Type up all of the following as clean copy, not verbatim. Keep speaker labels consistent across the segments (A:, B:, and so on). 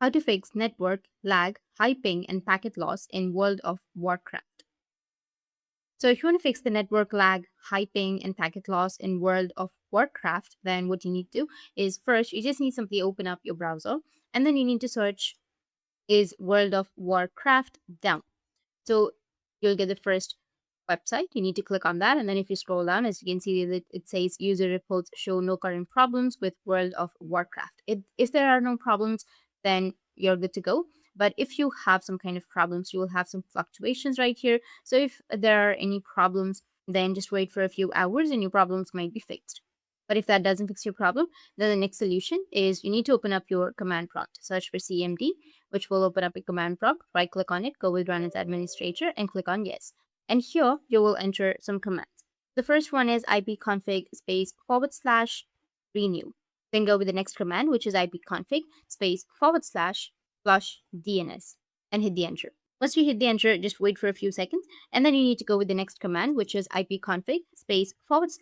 A: How to fix network lag, high ping, and packet loss in World of Warcraft. So if you want to fix the network lag, high ping, and packet loss in World of Warcraft, then what you need to do is first you just need to simply open up your browser, and then you need to search is World of Warcraft down. So you'll get the first website. You need to click on that. And then if you scroll down, as you can see that it says user reports show no current problems with World of Warcraft. If there are no problems, then you're good to go. But if you have some kind of problems, you will have some fluctuations right here. So if there are any problems, then just wait for a few hours and your problems might be fixed. But if that doesn't fix your problem, then the next solution is you need to open up your command prompt. Search for CMD, which will open up a command prompt. Right click on it, go with Run as Administrator, and click on Yes. And here you will enter some commands. The first one is ipconfig space / renew. Then go with the next command, which is ipconfig space / flush DNS, and hit the enter. Once you hit the enter, just wait for a few seconds, and then you need to go with the next command, which is ipconfig space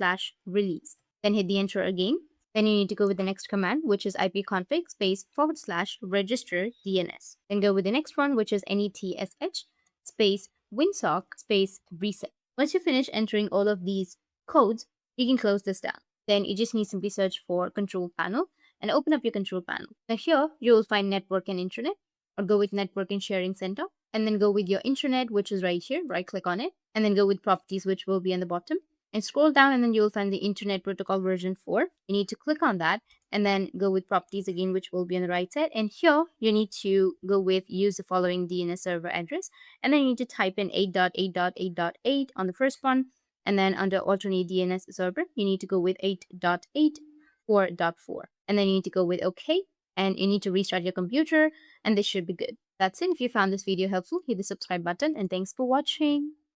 A: / release. Then hit the enter again. Then you need to go with the next command, which is ipconfig space / register DNS. Then go with the next one, which is netsh space winsock space reset. Once you finish entering all of these codes, you can close this down. Then you just need to simply search for control panel and open up your control panel. Now here you will find network and internet, or go with network and sharing center, and then go with your internet, which is right here. Right click on it, and then go with properties, which will be on the bottom, and scroll down, and then you'll find the internet protocol version 4. You need to click on that and then go with properties again, which will be on the right side. And here you need to go with use the following DNS server address, and then you need to type in 8.8.8.8 on the first one, and then under alternate DNS server you need to go with 8.8.4.4, and then you need to go with OK, and you need to restart your computer, and this should be good. That's it. If you found this video helpful, hit the subscribe button, and thanks for watching.